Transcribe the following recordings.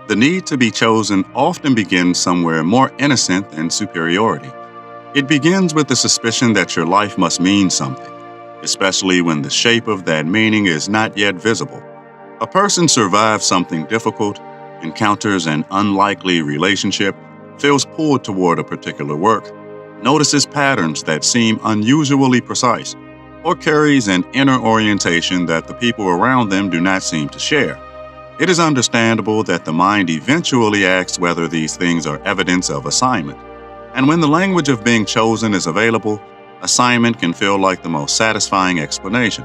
The need to be chosen often begins somewhere more innocent than superiority. It begins with the suspicion that your life must mean something, especially when the shape of that meaning is not yet visible. A person survives something difficult, encounters an unlikely relationship, feels pulled toward a particular work, notices patterns that seem unusually precise, or carries an inner orientation that the people around them do not seem to share. It is understandable that the mind eventually asks whether these things are evidence of assignment. And when the language of being chosen is available, assignment can feel like the most satisfying explanation.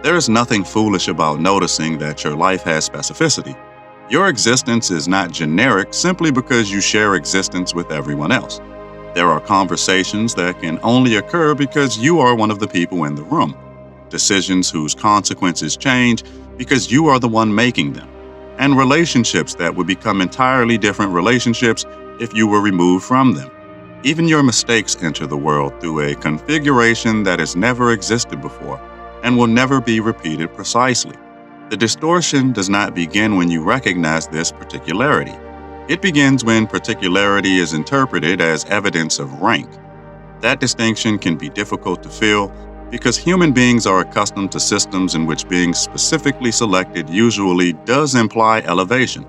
There is nothing foolish about noticing that your life has specificity. Your existence is not generic simply because you share existence with everyone else. There are conversations that can only occur because you are one of the people in the room. Decisions whose consequences change because you are the one making them. And relationships that would become entirely different relationships if you were removed from them. Even your mistakes enter the world through a configuration that has never existed before and will never be repeated precisely. The distortion does not begin when you recognize this particularity. It begins when particularity is interpreted as evidence of rank. That distinction can be difficult to feel because human beings are accustomed to systems in which being specifically selected usually does imply elevation.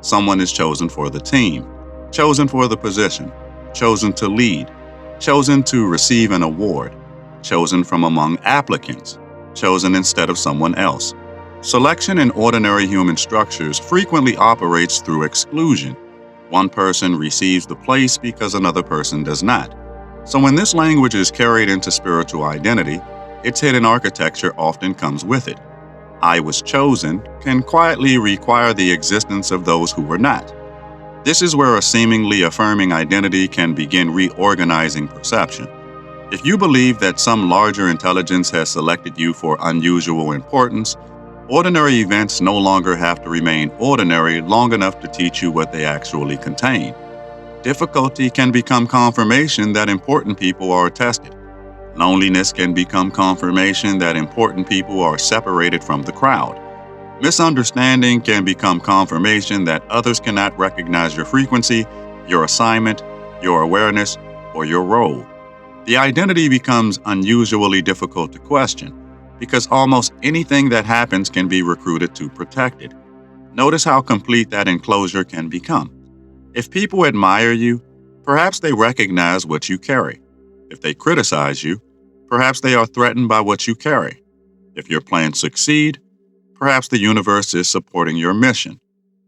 Someone is chosen for the team, chosen for the position, chosen to lead, chosen to receive an award, chosen from among applicants, chosen instead of someone else. Selection in ordinary human structures frequently operates through exclusion. One person receives the place because another person does not. So when this language is carried into spiritual identity, its hidden architecture often comes with it. I was chosen can quietly require the existence of those who were not. This is where a seemingly affirming identity can begin reorganizing perception. If you believe that some larger intelligence has selected you for unusual importance, ordinary events no longer have to remain ordinary long enough to teach you what they actually contain. Difficulty can become confirmation that important people are tested. Loneliness can become confirmation that important people are separated from the crowd. Misunderstanding can become confirmation that others cannot recognize your frequency, your assignment, your awareness, or your role. The identity becomes unusually difficult to question because almost anything that happens can be recruited to protect it. Notice how complete that enclosure can become. If people admire you, perhaps they recognize what you carry. If they criticize you, perhaps they are threatened by what you carry. If your plans succeed, perhaps the universe is supporting your mission.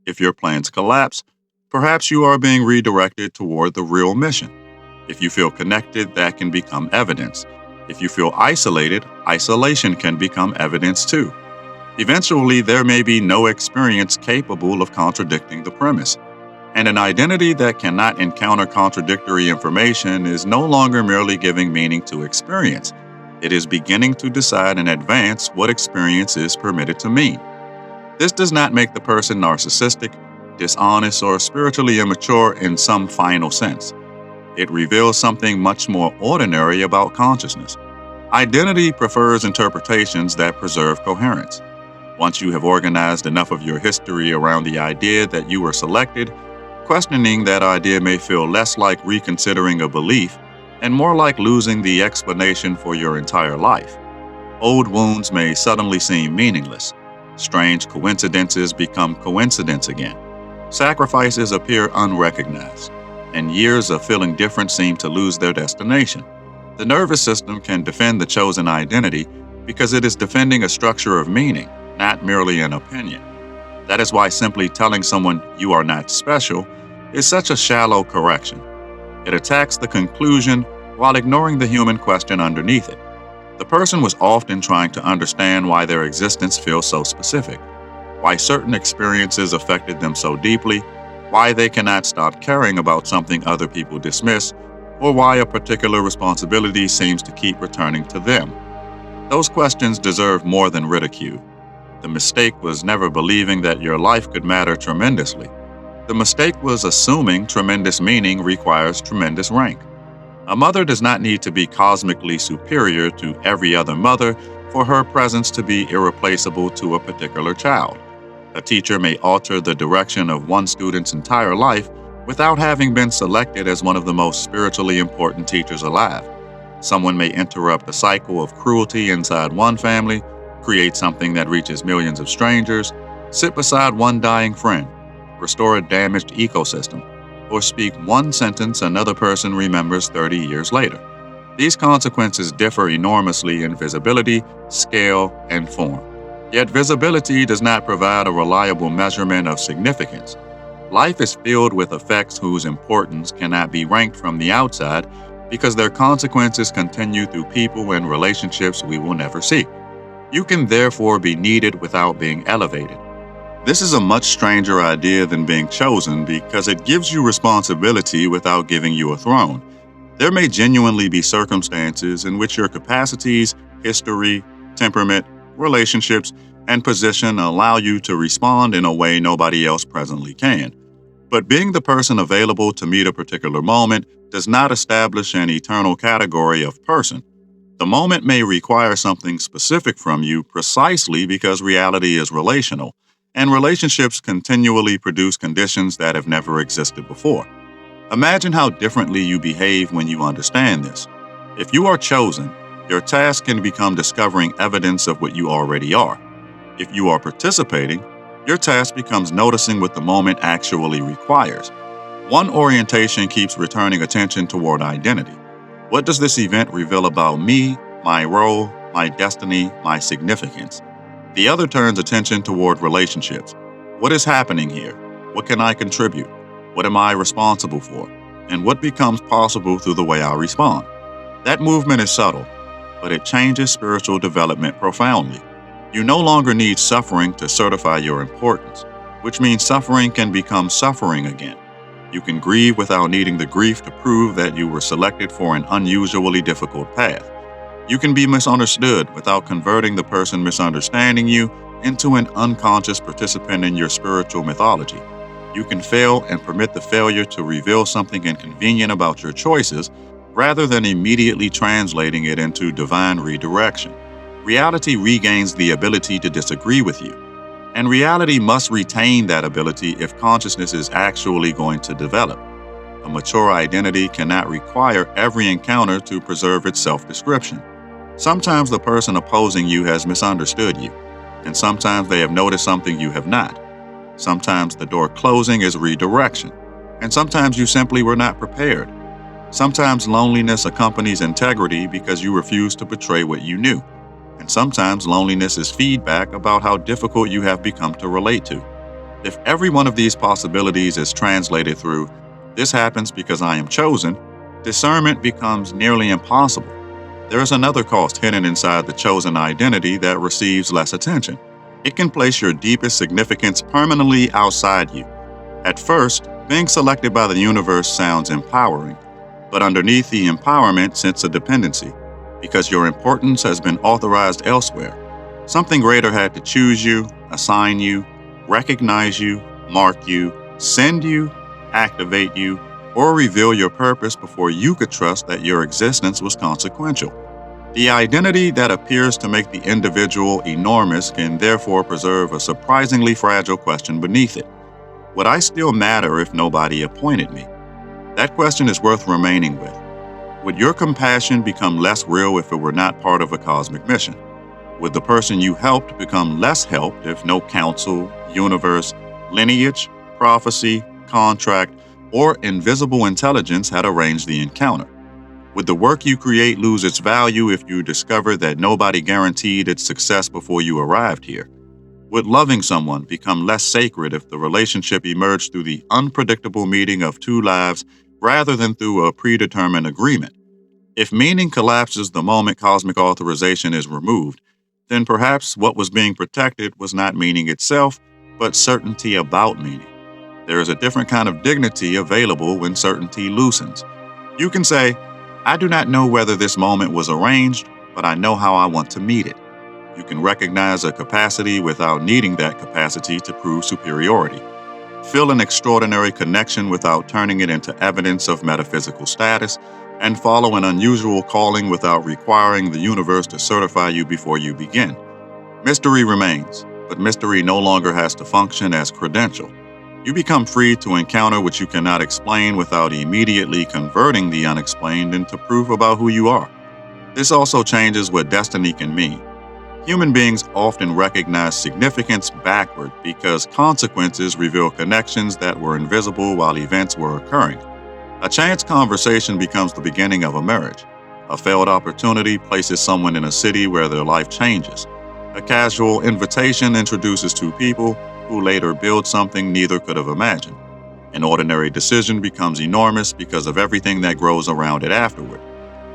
If your plans collapse, perhaps you are being redirected toward the real mission. If you feel connected, that can become evidence. If you feel isolated, isolation can become evidence too. Eventually, there may be no experience capable of contradicting the premise. And an identity that cannot encounter contradictory information is no longer merely giving meaning to experience. It is beginning to decide in advance what experience is permitted to mean. This does not make the person narcissistic, dishonest, or spiritually immature in some final sense. It reveals something much more ordinary about consciousness. Identity prefers interpretations that preserve coherence. Once you have organized enough of your history around the idea that you were selected, questioning that idea may feel less like reconsidering a belief and more like losing the explanation for your entire life. Old wounds may suddenly seem meaningless. Strange coincidences become coincidence again. Sacrifices appear unrecognized, and years of feeling different seem to lose their destination. The nervous system can defend the chosen identity because it is defending a structure of meaning, not merely an opinion. That is why simply telling someone you are not special is such a shallow correction. It attacks the conclusion while ignoring the human question underneath it. The person was often trying to understand why their existence feels so specific, why certain experiences affected them so deeply, why they cannot stop caring about something other people dismiss, or why a particular responsibility seems to keep returning to them. Those questions deserve more than ridicule. The mistake was never believing that your life could matter tremendously. The mistake was assuming tremendous meaning requires tremendous rank. A mother does not need to be cosmically superior to every other mother for her presence to be irreplaceable to a particular child. A teacher may alter the direction of one student's entire life without having been selected as one of the most spiritually important teachers alive. Someone may interrupt the cycle of cruelty inside one family, create something that reaches millions of strangers, sit beside one dying friend, restore a damaged ecosystem, or speak one sentence another person remembers 30 years later. These consequences differ enormously in visibility, scale, and form. Yet visibility does not provide a reliable measurement of significance. Life is filled with effects whose importance cannot be ranked from the outside because their consequences continue through people and relationships we will never see. You can therefore be needed without being elevated. This is a much stranger idea than being chosen because it gives you responsibility without giving you a throne. There may genuinely be circumstances in which your capacities, history, temperament, relationships, and position allow you to respond in a way nobody else presently can. But being the person available to meet a particular moment does not establish an eternal category of person. The moment may require something specific from you precisely because reality is relational, and relationships continually produce conditions that have never existed before. Imagine how differently you behave when you understand this. If you are chosen, your task can become discovering evidence of what you already are. If you are participating, your task becomes noticing what the moment actually requires. One orientation keeps returning attention toward identity. What does this event reveal about me, my role, my destiny, my significance? The other turns attention toward relationships. What is happening here? What can I contribute? What am I responsible for? And what becomes possible through the way I respond? That movement is subtle, but it changes spiritual development profoundly. You no longer need suffering to certify your importance, which means suffering can become suffering again. You can grieve without needing the grief to prove that you were selected for an unusually difficult path. You can be misunderstood without converting the person misunderstanding you into an unconscious participant in your spiritual mythology. You can fail and permit the failure to reveal something inconvenient about your choices rather than immediately translating it into divine redirection. Reality regains the ability to disagree with you, and reality must retain that ability if consciousness is actually going to develop. A mature identity cannot require every encounter to preserve its self-description. Sometimes the person opposing you has misunderstood you, and sometimes they have noticed something you have not. Sometimes the door closing is redirection, and sometimes you simply were not prepared. Sometimes loneliness accompanies integrity because you refuse to betray what you knew. And sometimes loneliness is feedback about how difficult you have become to relate to. If every one of these possibilities is translated through, "This happens because I am chosen," discernment becomes nearly impossible. There is another cost hidden inside the chosen identity that receives less attention. It can place your deepest significance permanently outside you. At first, being selected by the universe sounds empowering, but underneath the empowerment sits a dependency, because your importance has been authorized elsewhere. Something greater had to choose you, assign you, recognize you, mark you, send you, activate you, or reveal your purpose before you could trust that your existence was consequential. The identity that appears to make the individual enormous can therefore preserve a surprisingly fragile question beneath it. Would I still matter if nobody appointed me? That question is worth remaining with. Would your compassion become less real if it were not part of a cosmic mission? Would the person you helped become less helped if no counsel, universe, lineage, prophecy, contract, or invisible intelligence had arranged the encounter? Would the work you create lose its value if you discovered that nobody guaranteed its success before you arrived here? Would loving someone become less sacred if the relationship emerged through the unpredictable meeting of two lives rather than through a predetermined agreement. If meaning collapses the moment cosmic authorization is removed, then perhaps what was being protected was not meaning itself, but certainty about meaning. There is a different kind of dignity available when certainty loosens. You can say, I do not know whether this moment was arranged, but I know how I want to meet it. You can recognize a capacity without needing that capacity to prove superiority. Feel an extraordinary connection without turning it into evidence of metaphysical status, and follow an unusual calling without requiring the universe to certify you before you begin. Mystery remains, but mystery no longer has to function as credential. You become free to encounter what you cannot explain without immediately converting the unexplained into proof about who you are. This also changes what destiny can mean. Human beings often recognize significance backward because consequences reveal connections that were invisible while events were occurring. A chance conversation becomes the beginning of a marriage. A failed opportunity places someone in a city where their life changes. A casual invitation introduces two people who later build something neither could have imagined. An ordinary decision becomes enormous because of everything that grows around it afterward.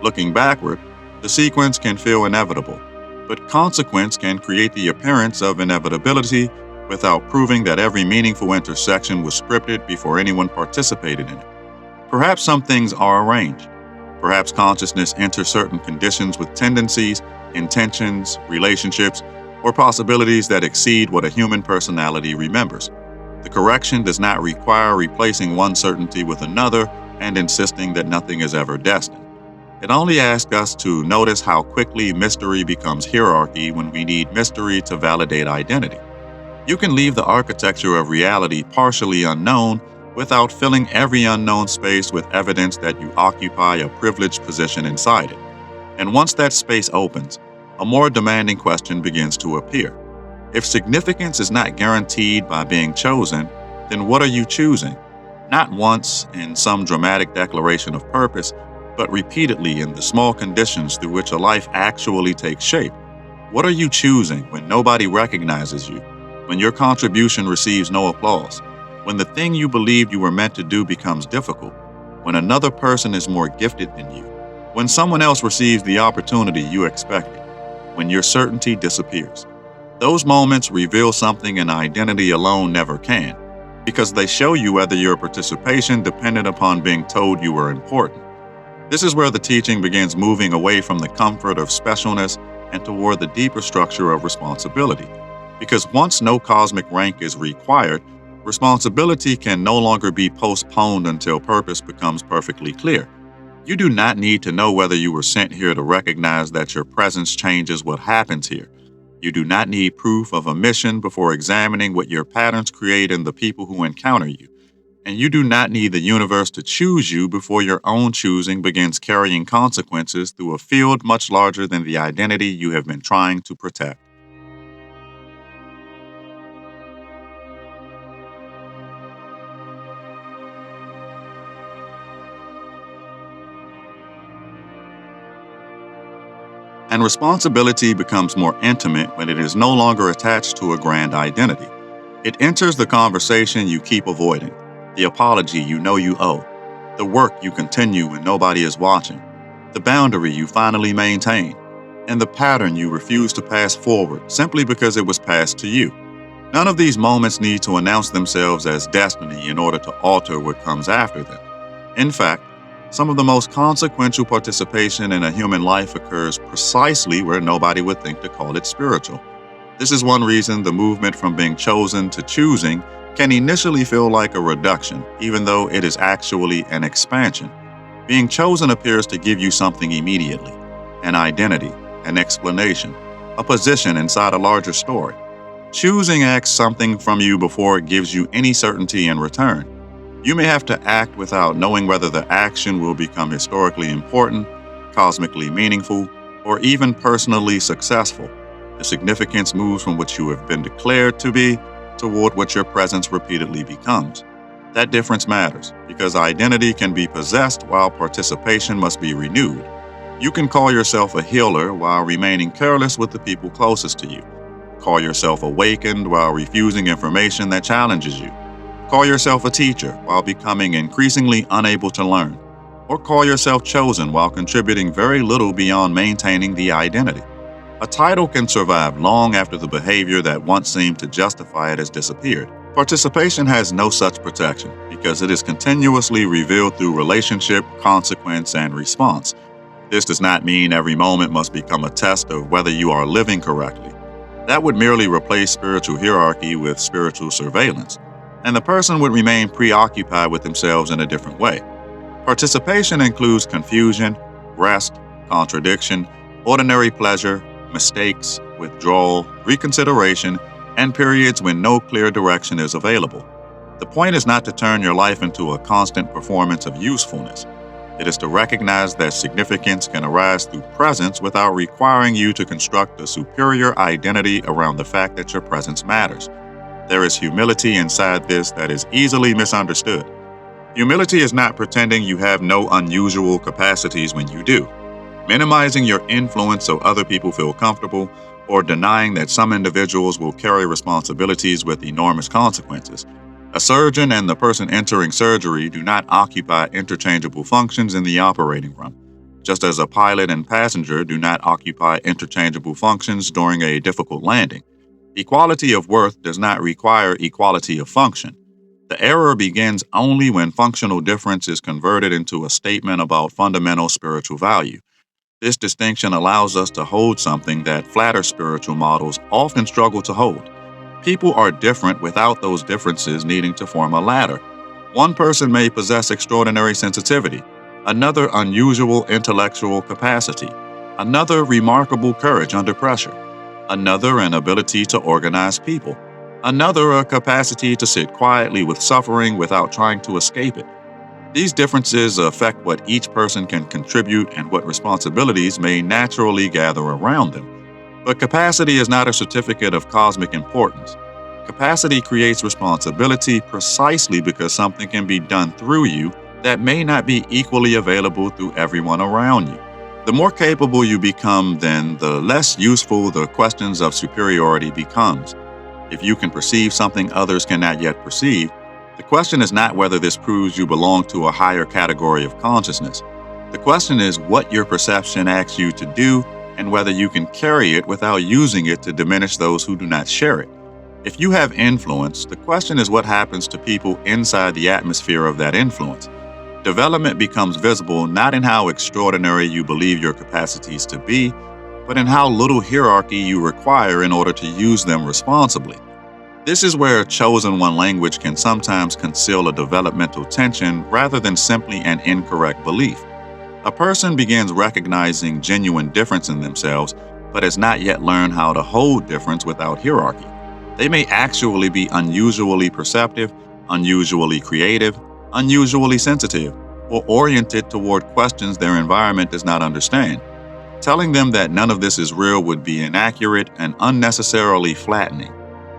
Looking backward, the sequence can feel inevitable, but consequence can create the appearance of inevitability without proving that every meaningful intersection was scripted before anyone participated in it. Perhaps some things are arranged. Perhaps consciousness enters certain conditions with tendencies, intentions, relationships, or possibilities that exceed what a human personality remembers. The correction does not require replacing one certainty with another and insisting that nothing is ever destined. It only asks us to notice how quickly mystery becomes hierarchy when we need mystery to validate identity. You can leave the architecture of reality partially unknown without filling every unknown space with evidence that you occupy a privileged position inside it. And once that space opens, a more demanding question begins to appear. If significance is not guaranteed by being chosen, then what are you choosing? Not once in some dramatic declaration of purpose, but repeatedly in the small conditions through which a life actually takes shape. What are you choosing when nobody recognizes you, when your contribution receives no applause, when the thing you believed you were meant to do becomes difficult, when another person is more gifted than you, when someone else receives the opportunity you expected, when your certainty disappears? Those moments reveal something an identity alone never can, because they show you whether your participation depended upon being told you were important. This is where the teaching begins moving away from the comfort of specialness and toward the deeper structure of responsibility. Because once no cosmic rank is required, responsibility can no longer be postponed until purpose becomes perfectly clear. You do not need to know whether you were sent here to recognize that your presence changes what happens here. You do not need proof of a mission before examining what your patterns create in the people who encounter you. And you do not need the universe to choose you before your own choosing begins carrying consequences through a field much larger than the identity you have been trying to protect. And responsibility becomes more intimate when it is no longer attached to a grand identity. It enters the conversation you keep avoiding, the apology you know you owe, the work you continue when nobody is watching, the boundary you finally maintain, and the pattern you refuse to pass forward simply because it was passed to you. None of these moments need to announce themselves as destiny in order to alter what comes after them. In fact, some of the most consequential participation in a human life occurs precisely where nobody would think to call it spiritual. This is one reason the movement from being chosen to choosing can initially feel like a reduction, even though it is actually an expansion. Being chosen appears to give you something immediately: an identity, an explanation, a position inside a larger story. Choosing asks something from you before it gives you any certainty in return. You may have to act without knowing whether the action will become historically important, cosmically meaningful, or even personally successful. The significance moves from what you have been declared to be toward what your presence repeatedly becomes. That difference matters because identity can be possessed while participation must be renewed. You can call yourself a healer while remaining careless with the people closest to you. Call yourself awakened while refusing information that challenges you. Call yourself a teacher while becoming increasingly unable to learn. Or call yourself chosen while contributing very little beyond maintaining the identity. A title can survive long after the behavior that once seemed to justify it has disappeared. Participation has no such protection because it is continuously revealed through relationship, consequence, and response. This does not mean every moment must become a test of whether you are living correctly. That would merely replace spiritual hierarchy with spiritual surveillance, and the person would remain preoccupied with themselves in a different way. Participation includes confusion, rest, contradiction, ordinary pleasure, mistakes, withdrawal, reconsideration, and periods when no clear direction is available. The point is not to turn your life into a constant performance of usefulness. It is to recognize that significance can arise through presence without requiring you to construct a superior identity around the fact that your presence matters. There is humility inside this that is easily misunderstood. Humility is not pretending you have no unusual capacities when you do, minimizing your influence so other people feel comfortable, or denying that some individuals will carry responsibilities with enormous consequences. A surgeon and the person entering surgery do not occupy interchangeable functions in the operating room, just as a pilot and passenger do not occupy interchangeable functions during a difficult landing. Equality of worth does not require equality of function. The error begins only when functional difference is converted into a statement about fundamental spiritual value. This distinction allows us to hold something that flatter spiritual models often struggle to hold. People are different without those differences needing to form a ladder. One person may possess extraordinary sensitivity, another unusual intellectual capacity, another remarkable courage under pressure, another an ability to organize people, another a capacity to sit quietly with suffering without trying to escape it. These differences affect what each person can contribute and what responsibilities may naturally gather around them. But capacity is not a certificate of cosmic importance. Capacity creates responsibility precisely because something can be done through you that may not be equally available through everyone around you. The more capable you become, then the less useful the questions of superiority becomes. If you can perceive something others cannot yet perceive, the question is not whether this proves you belong to a higher category of consciousness. The question is what your perception asks you to do and whether you can carry it without using it to diminish those who do not share it. If you have influence, the question is what happens to people inside the atmosphere of that influence. Development becomes visible not in how extraordinary you believe your capacities to be, but in how little hierarchy you require in order to use them responsibly. This is where a chosen one language can sometimes conceal a developmental tension rather than simply an incorrect belief. A person begins recognizing genuine difference in themselves, but has not yet learned how to hold difference without hierarchy. They may actually be unusually perceptive, unusually creative, unusually sensitive, or oriented toward questions their environment does not understand. Telling them that none of this is real would be inaccurate and unnecessarily flattening.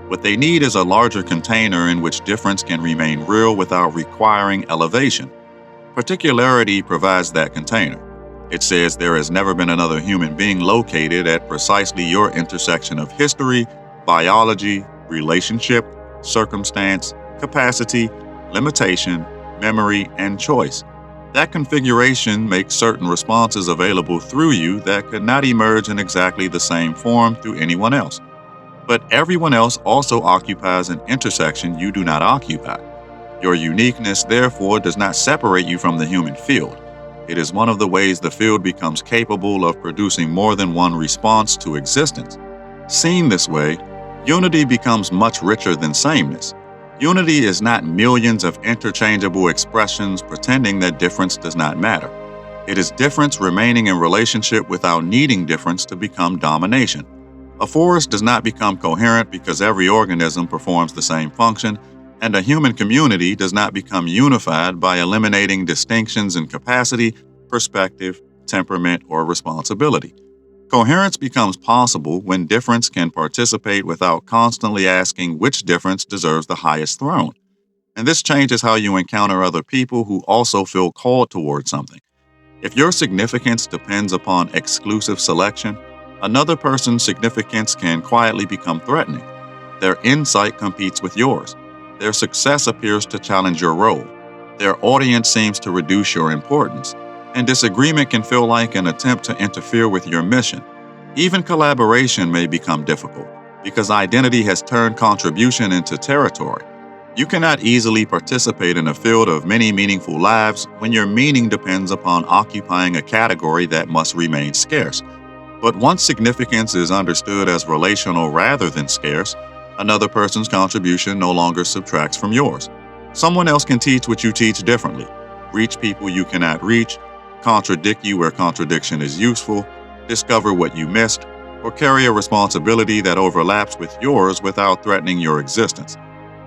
What they need is a larger container in which difference can remain real without requiring elevation. Particularity provides that container. It says there has never been another human being located at precisely your intersection of history, biology, relationship, circumstance, capacity, limitation, memory, and choice. That configuration makes certain responses available through you that could not emerge in exactly the same form through anyone else. But everyone else also occupies an intersection you do not occupy. Your uniqueness, therefore, does not separate you from the human field. It is one of the ways the field becomes capable of producing more than one response to existence. Seen this way, unity becomes much richer than sameness. Unity is not millions of interchangeable expressions pretending that difference does not matter. It is difference remaining in relationship without needing difference to become domination. A forest does not become coherent because every organism performs the same function, and a human community does not become unified by eliminating distinctions in capacity, perspective, temperament, or responsibility. Coherence becomes possible when difference can participate without constantly asking which difference deserves the highest throne. And this changes how you encounter other people who also feel called toward something. If your significance depends upon exclusive selection, another person's significance can quietly become threatening. Their insight competes with yours. Their success appears to challenge your role. Their audience seems to reduce your importance, and disagreement can feel like an attempt to interfere with your mission. Even collaboration may become difficult because identity has turned contribution into territory. You cannot easily participate in a field of many meaningful lives when your meaning depends upon occupying a category that must remain scarce. But once significance is understood as relational rather than scarce, another person's contribution no longer subtracts from yours. Someone else can teach what you teach differently, reach people you cannot reach, contradict you where contradiction is useful, discover what you missed, or carry a responsibility that overlaps with yours without threatening your existence.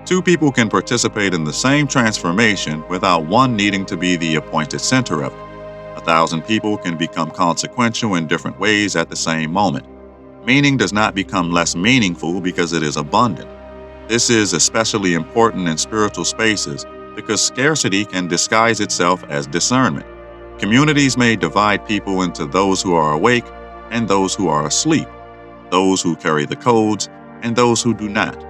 Two people can participate in the same transformation without one needing to be the appointed center of it. 1,000 people can become consequential in different ways at the same moment. Meaning does not become less meaningful because it is abundant. This is especially important in spiritual spaces because scarcity can disguise itself as discernment. Communities may divide people into those who are awake and those who are asleep, those who carry the codes and those who do not,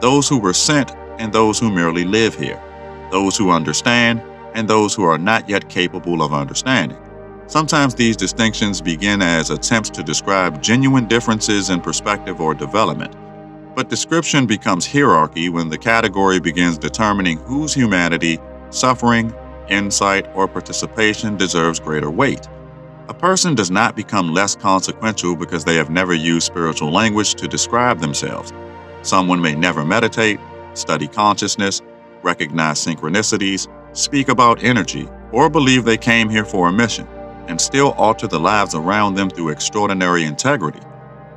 those who were sent and those who merely live here, those who understand and those who are not yet capable of understanding. Sometimes these distinctions begin as attempts to describe genuine differences in perspective or development. But description becomes hierarchy when the category begins determining whose humanity, suffering, insight, or participation deserves greater weight. A person does not become less consequential because they have never used spiritual language to describe themselves. Someone may never meditate, study consciousness, recognize synchronicities, speak about energy, or believe they came here for a mission, and still alter the lives around them through extraordinary integrity.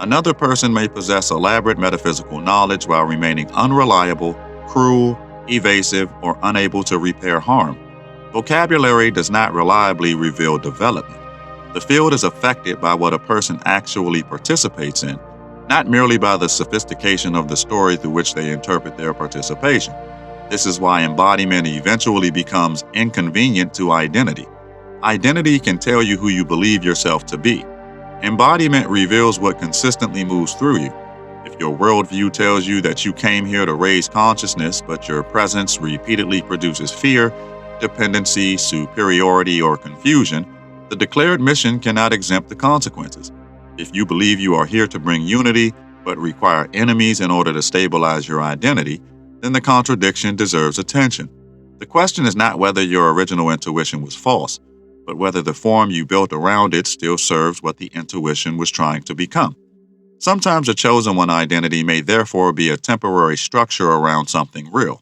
Another person may possess elaborate metaphysical knowledge while remaining unreliable, cruel, evasive, or unable to repair harm. Vocabulary does not reliably reveal development. The field is affected by what a person actually participates in, not merely by the sophistication of the story through which they interpret their participation. This is why embodiment eventually becomes inconvenient to identity. Identity can tell you who you believe yourself to be. Embodiment reveals what consistently moves through you. If your worldview tells you that you came here to raise consciousness, but your presence repeatedly produces fear, dependency, superiority, or confusion, the declared mission cannot exempt the consequences. If you believe you are here to bring unity, but require enemies in order to stabilize your identity, then the contradiction deserves attention. The question is not whether your original intuition was false, but whether the form you built around it still serves what the intuition was trying to become. Sometimes a chosen one identity may therefore be a temporary structure around something real.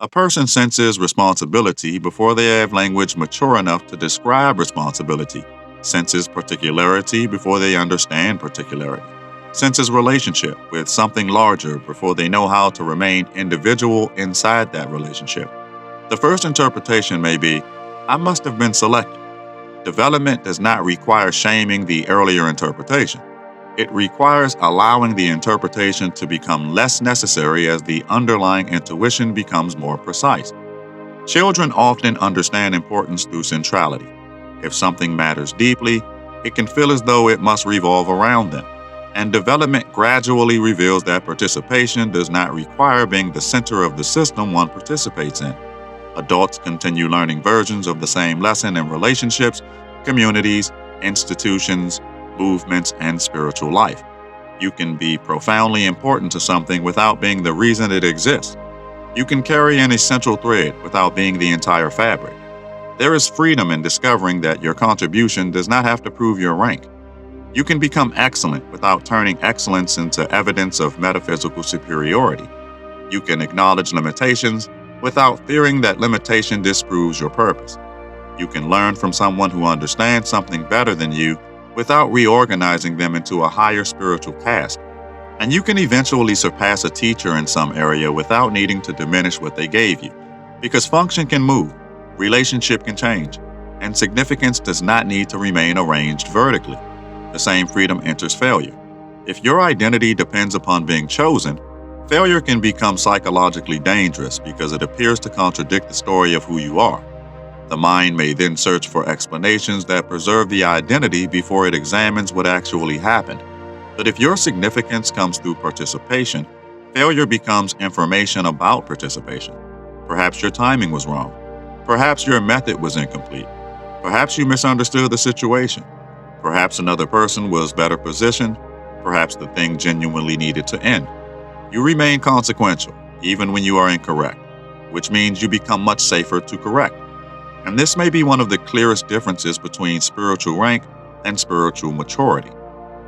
A person senses responsibility before they have language mature enough to describe responsibility, senses particularity before they understand particularity, senses relationship with something larger before they know how to remain individual inside that relationship. The first interpretation may be, I must have been selected. Development does not require shaming the earlier interpretation. It requires allowing the interpretation to become less necessary as the underlying intuition becomes more precise. Children often understand importance through centrality. If something matters deeply, it can feel as though it must revolve around them. And development gradually reveals that participation does not require being the center of the system one participates in. Adults continue learning versions of the same lesson in relationships, communities, institutions, movements, and spiritual life. You can be profoundly important to something without being the reason it exists. You can carry an essential thread without being the entire fabric. There is freedom in discovering that your contribution does not have to prove your rank. You can become excellent without turning excellence into evidence of metaphysical superiority. You can acknowledge limitations without fearing that limitation disproves your purpose. You can learn from someone who understands something better than you without reorganizing them into a higher spiritual caste. And you can eventually surpass a teacher in some area without needing to diminish what they gave you. Because function can move, relationship can change, and significance does not need to remain arranged vertically. The same freedom enters failure. If your identity depends upon being chosen, failure can become psychologically dangerous because it appears to contradict the story of who you are. The mind may then search for explanations that preserve the identity before it examines what actually happened. But if your significance comes through participation, Failure becomes information about participation. Perhaps your timing was wrong. Perhaps your method was incomplete. Perhaps you misunderstood the situation. Perhaps another person was better positioned. Perhaps the thing genuinely needed to end. You remain consequential, even when you are incorrect, which means you become much safer to correct. And this may be one of the clearest differences between spiritual rank and spiritual maturity.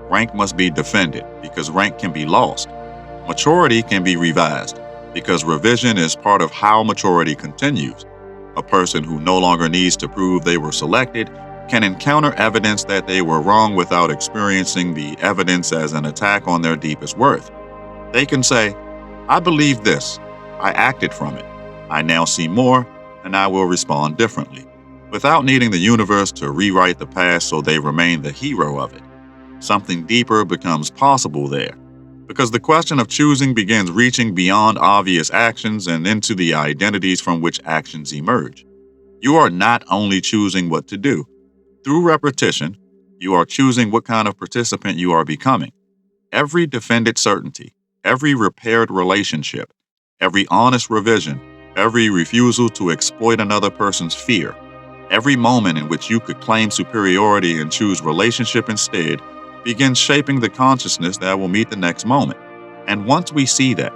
Rank must be defended because rank can be lost. Maturity can be revised because revision is part of how maturity continues. A person who no longer needs to prove they were selected can encounter evidence that they were wrong without experiencing the evidence as an attack on their deepest worth. They can say, I believe this, I acted from it, I now see more, and I will respond differently, without needing the universe to rewrite the past so they remain the hero of it. Something deeper becomes possible there, because the question of choosing begins reaching beyond obvious actions and into the identities from which actions emerge. You are not only choosing what to do. Through repetition, you are choosing what kind of participant you are becoming. Every defended certainty, every repaired relationship, every honest revision, every refusal to exploit another person's fear, every moment in which you could claim superiority and choose relationship instead begins shaping the consciousness that will meet the next moment. And once we see that,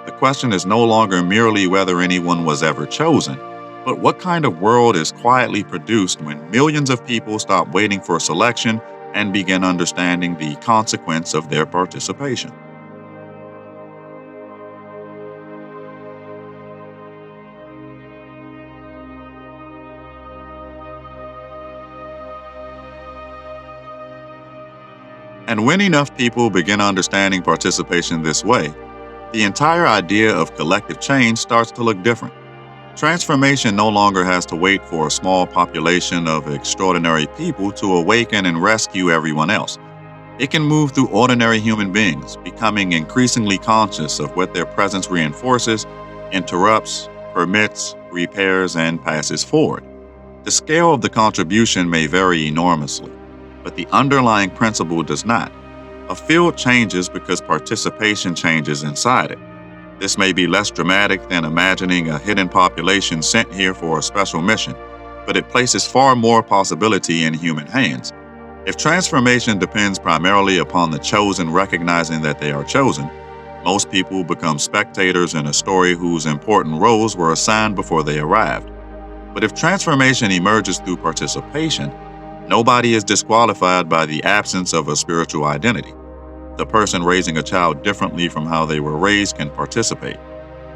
the question is no longer merely whether anyone was ever chosen, but what kind of world is quietly produced when millions of people stop waiting for selection and begin understanding the consequence of their participation. And when enough people begin understanding participation this way, the entire idea of collective change starts to look different. Transformation no longer has to wait for a small population of extraordinary people to awaken and rescue everyone else. It can move through ordinary human beings, becoming increasingly conscious of what their presence reinforces, interrupts, permits, repairs, and passes forward. The scale of the contribution may vary enormously, but the underlying principle does not. A field changes because participation changes inside it. This may be less dramatic than imagining a hidden population sent here for a special mission, but it places far more possibility in human hands. If transformation depends primarily upon the chosen recognizing that they are chosen, most people become spectators in a story whose important roles were assigned before they arrived. But if transformation emerges through participation, nobody is disqualified by the absence of a spiritual identity. The person raising a child differently from how they were raised can participate.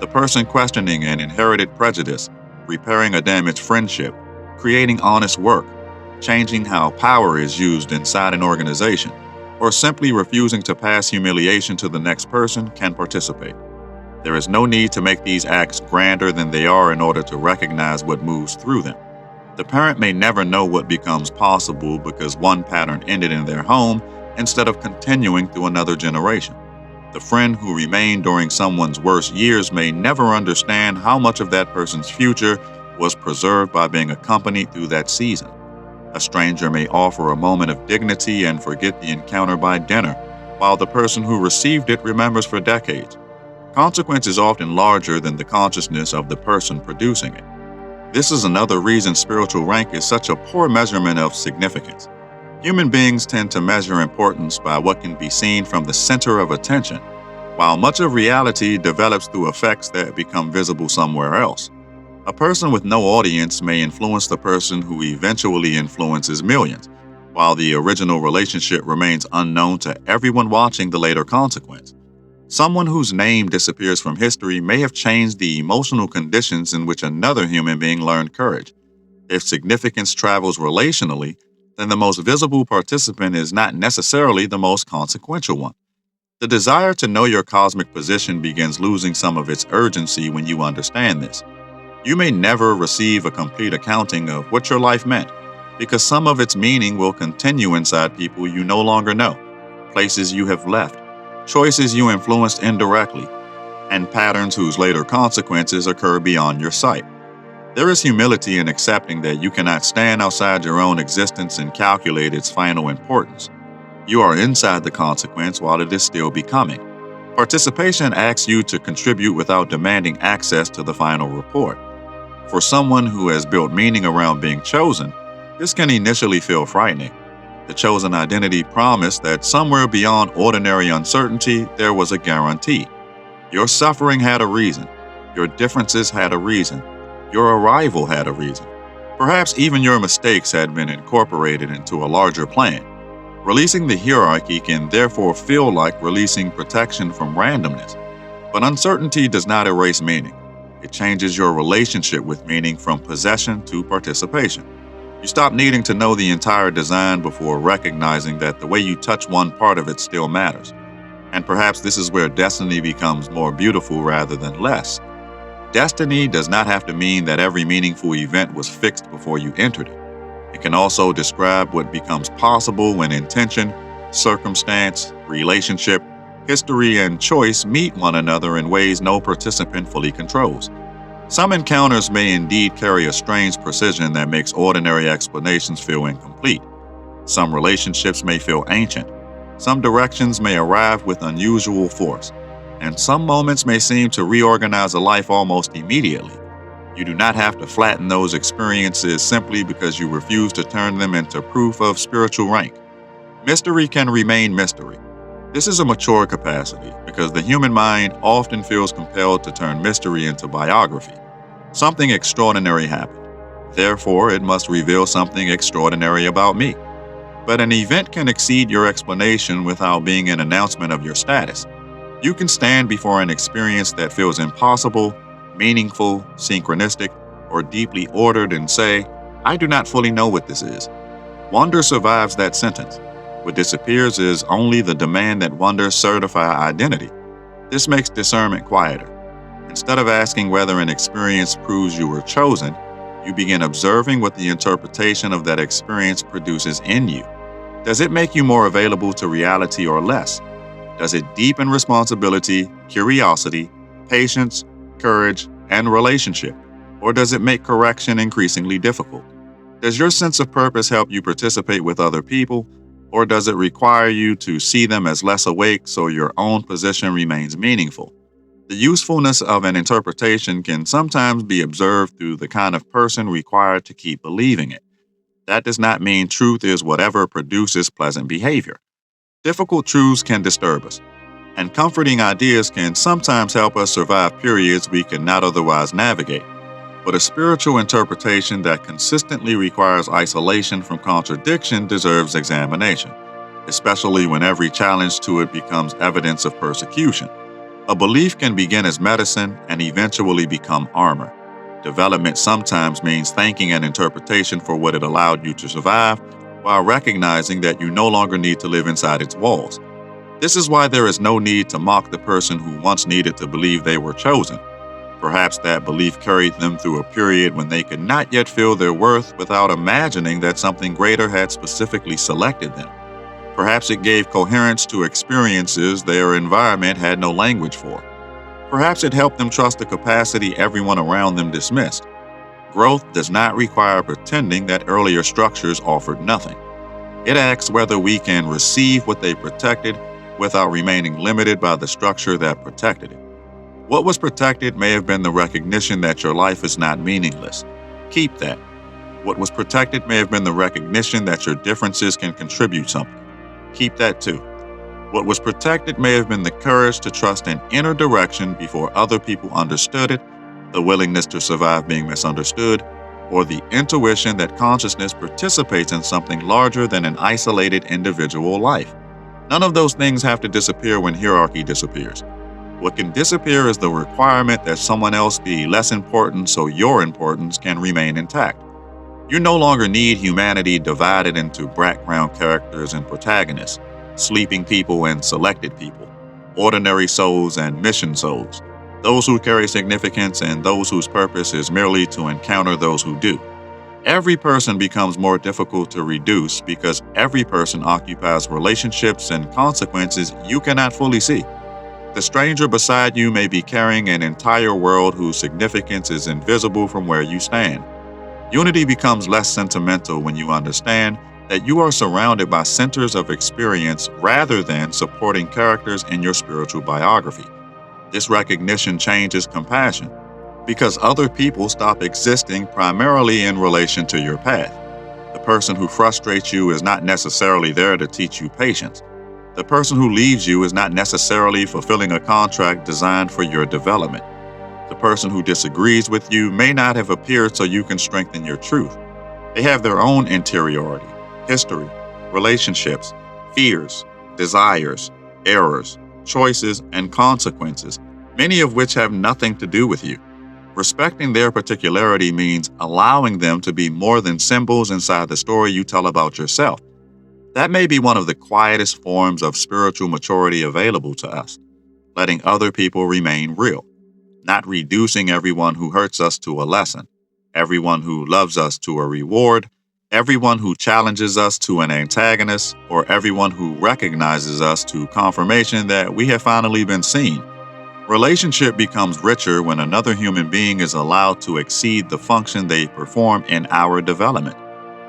The person questioning an inherited prejudice, repairing a damaged friendship, creating honest work, changing how power is used inside an organization, or simply refusing to pass humiliation to the next person can participate. There is no need to make these acts grander than they are in order to recognize what moves through them. The parent may never know what becomes possible because one pattern ended in their home instead of continuing through another generation. The friend who remained during someone's worst years may never understand how much of that person's future was preserved by being accompanied through that season. A stranger may offer a moment of dignity and forget the encounter by dinner, while the person who received it remembers for decades. Consequence is often larger than the consciousness of the person producing it. This is another reason spiritual rank is such a poor measurement of significance. Human beings tend to measure importance by what can be seen from the center of attention, while much of reality develops through effects that become visible somewhere else. A person with no audience may influence the person who eventually influences millions, while the original relationship remains unknown to everyone watching the later consequence. Someone whose name disappears from history may have changed the emotional conditions in which another human being learned courage. If significance travels relationally, then the most visible participant is not necessarily the most consequential one. The desire to know your cosmic position begins losing some of its urgency when you understand this. You may never receive a complete accounting of what your life meant, because some of its meaning will continue inside people you no longer know, places you have left, choices you influenced indirectly, and patterns whose later consequences occur beyond your sight. There is humility in accepting that you cannot stand outside your own existence and calculate its final importance. You are inside the consequence while it is still becoming. Participation asks you to contribute without demanding access to the final report. For someone who has built meaning around being chosen, this can initially feel frightening. The chosen identity promised that somewhere beyond ordinary uncertainty, there was a guarantee. Your suffering had a reason. Your differences had a reason. Your arrival had a reason. Perhaps even your mistakes had been incorporated into a larger plan. Releasing the hierarchy can therefore feel like releasing protection from randomness. But uncertainty does not erase meaning. It changes your relationship with meaning from possession to participation. You stop needing to know the entire design before recognizing that the way you touch one part of it still matters. And perhaps this is where destiny becomes more beautiful rather than less. Destiny does not have to mean that every meaningful event was fixed before you entered it. It can also describe what becomes possible when intention, circumstance, relationship, history, and choice meet one another in ways no participant fully controls. Some encounters may indeed carry a strange precision that makes ordinary explanations feel incomplete. Some relationships may feel ancient. Some directions may arrive with unusual force. And some moments may seem to reorganize a life almost immediately. You do not have to flatten those experiences simply because you refuse to turn them into proof of spiritual rank. Mystery can remain mystery. This is a mature capacity because the human mind often feels compelled to turn mystery into biography. Something extraordinary happened. Therefore, it must reveal something extraordinary about me. But an event can exceed your explanation without being an announcement of your status. You can stand before an experience that feels impossible, meaningful, synchronistic, or deeply ordered and say, I do not fully know what this is. Wonder survives that sentence. What disappears is only the demand that wonder certify identity. This makes discernment quieter. Instead of asking whether an experience proves you were chosen, you begin observing what the interpretation of that experience produces in you. Does it make you more available to reality or less? Does it deepen responsibility, curiosity, patience, courage, and relationship? Or does it make correction increasingly difficult? Does your sense of purpose help you participate with other people? Or does it require you to see them as less awake so your own position remains meaningful? The usefulness of an interpretation can sometimes be observed through the kind of person required to keep believing it. That does not mean truth is whatever produces pleasant behavior. Difficult truths can disturb us, and comforting ideas can sometimes help us survive periods we could not otherwise navigate. But a spiritual interpretation that consistently requires isolation from contradiction deserves examination, especially when every challenge to it becomes evidence of persecution. A belief can begin as medicine and eventually become armor. Development sometimes means thanking an interpretation for what it allowed you to survive, while recognizing that you no longer need to live inside its walls. This is why there is no need to mock the person who once needed to believe they were chosen. Perhaps that belief carried them through a period when they could not yet feel their worth without imagining that something greater had specifically selected them. Perhaps it gave coherence to experiences their environment had no language for. Perhaps it helped them trust the capacity everyone around them dismissed. Growth does not require pretending that earlier structures offered nothing. It asks whether we can receive what they protected without remaining limited by the structure that protected it. What was protected may have been the recognition that your life is not meaningless. Keep that. What was protected may have been the recognition that your differences can contribute something. Keep that too. What was protected may have been the courage to trust an inner direction before other people understood it, the willingness to survive being misunderstood, or the intuition that consciousness participates in something larger than an isolated individual life. None of those things have to disappear when hierarchy disappears. What can disappear is the requirement that someone else be less important so your importance can remain intact. You no longer need humanity divided into background characters and protagonists, sleeping people and selected people, ordinary souls and mission souls, those who carry significance and those whose purpose is merely to encounter those who do. Every person becomes more difficult to reduce because every person occupies relationships and consequences you cannot fully see. The stranger beside you may be carrying an entire world whose significance is invisible from where you stand. Unity becomes less sentimental when you understand that you are surrounded by centers of experience rather than supporting characters in your spiritual biography. This recognition changes compassion because other people stop existing primarily in relation to your path. The person who frustrates you is not necessarily there to teach you patience. The person who leaves you is not necessarily fulfilling a contract designed for your development. The person who disagrees with you may not have appeared so you can strengthen your truth. They have their own interiority, history, relationships, fears, desires, errors, choices, and consequences, many of which have nothing to do with you. Respecting their particularity means allowing them to be more than symbols inside the story you tell about yourself. That may be one of the quietest forms of spiritual maturity available to us, letting other people remain real, not reducing everyone who hurts us to a lesson, everyone who loves us to a reward, everyone who challenges us to an antagonist, or everyone who recognizes us to confirmation that we have finally been seen. Relationship becomes richer when another human being is allowed to exceed the function they perform in our development.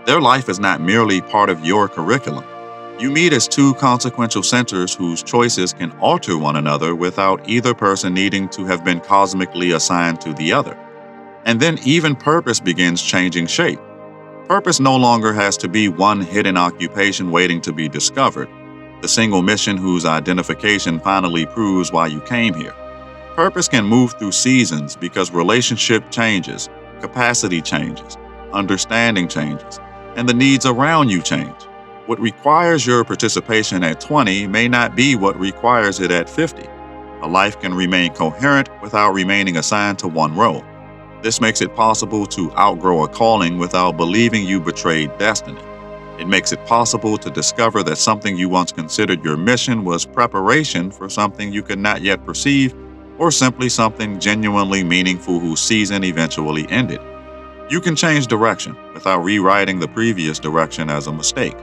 Their life is not merely part of your curriculum. You meet as two consequential centers whose choices can alter one another without either person needing to have been cosmically assigned to the other. And then even purpose begins changing shape. Purpose no longer has to be one hidden occupation waiting to be discovered, the single mission whose identification finally proves why you came here. Purpose can move through seasons because relationship changes, capacity changes, understanding changes, and the needs around you change. What requires your participation at 20 may not be what requires it at 50. A life can remain coherent without remaining assigned to one role. This makes it possible to outgrow a calling without believing you betrayed destiny. It makes it possible to discover that something you once considered your mission was preparation for something you could not yet perceive, or simply something genuinely meaningful whose season eventually ended. You can change direction without rewriting the previous direction as a mistake.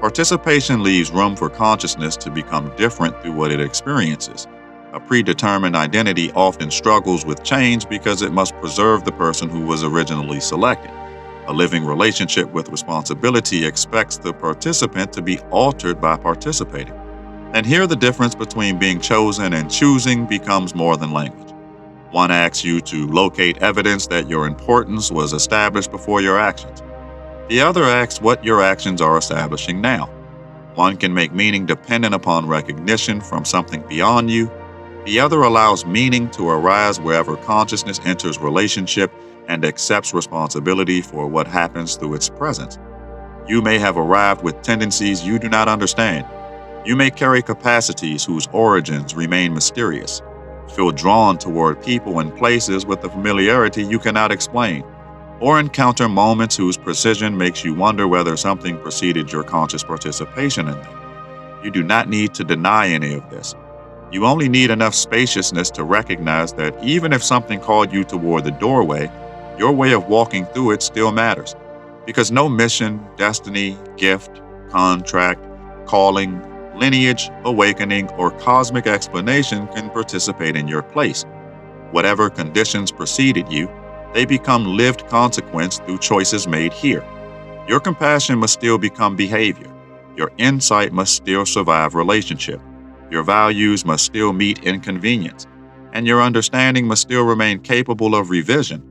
Participation leaves room for consciousness to become different through what it experiences. A predetermined identity often struggles with change because it must preserve the person who was originally selected. A living relationship with responsibility expects the participant to be altered by participating. And here the difference between being chosen and choosing becomes more than language. One asks you to locate evidence that your importance was established before your actions. The other asks what your actions are establishing now. One can make meaning dependent upon recognition from something beyond you. The other allows meaning to arise wherever consciousness enters relationship and accepts responsibility for what happens through its presence. You may have arrived with tendencies you do not understand. You may carry capacities whose origins remain mysterious, feel drawn toward people and places with a familiarity you cannot explain, or encounter moments whose precision makes you wonder whether something preceded your conscious participation in them. You do not need to deny any of this. You only need enough spaciousness to recognize that even if something called you toward the doorway, your way of walking through it still matters, because no mission, destiny, gift, contract, calling, lineage, awakening, or cosmic explanation can participate in your place. Whatever conditions preceded you, they become lived consequence through choices made here. Your compassion must still become behavior. Your insight must still survive relationship. Your values must still meet inconvenience. And your understanding must still remain capable of revision.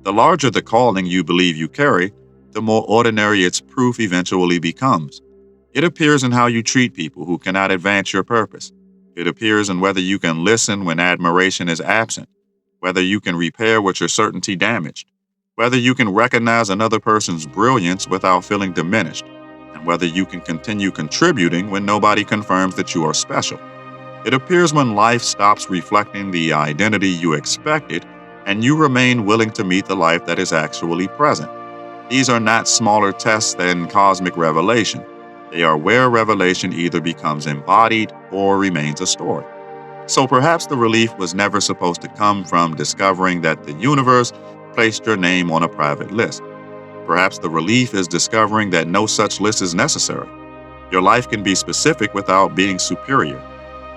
The larger the calling you believe you carry, the more ordinary its proof eventually becomes. It appears in how you treat people who cannot advance your purpose. It appears in whether you can listen when admiration is absent, whether you can repair what your certainty damaged, whether you can recognize another person's brilliance without feeling diminished, and whether you can continue contributing when nobody confirms that you are special. It appears when life stops reflecting the identity you expected and you remain willing to meet the life that is actually present. These are not smaller tests than cosmic revelation. They are where revelation either becomes embodied or remains a story. So perhaps the relief was never supposed to come from discovering that the universe placed your name on a private list. Perhaps the relief is discovering that no such list is necessary. Your life can be specific without being superior,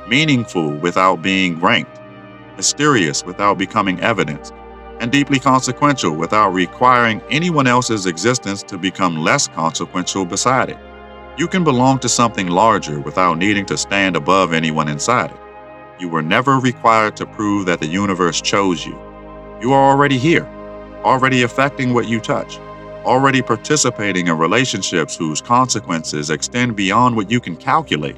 meaningful without being ranked, mysterious without becoming evidence, and deeply consequential without requiring anyone else's existence to become less consequential beside it. You can belong to something larger without needing to stand above anyone inside it. You were never required to prove that the universe chose you. You are already here, already affecting what you touch, already participating in relationships whose consequences extend beyond what you can calculate.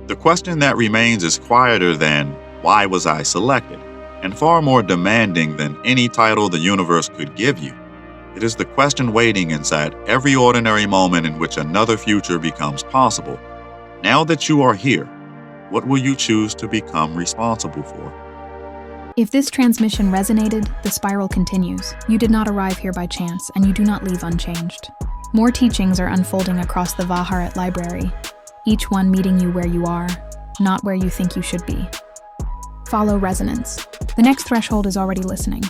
The question that remains is quieter than, "Why was I selected?" and far more demanding than any title the universe could give you. It is the question waiting inside every ordinary moment in which another future becomes possible. Now that you are here, what will you choose to become responsible for? If this transmission resonated, the spiral continues. You did not arrive here by chance, and you do not leave unchanged. More teachings are unfolding across the Vaharat library, each one meeting you where you are, not where you think you should be. Follow resonance. The next threshold is already listening.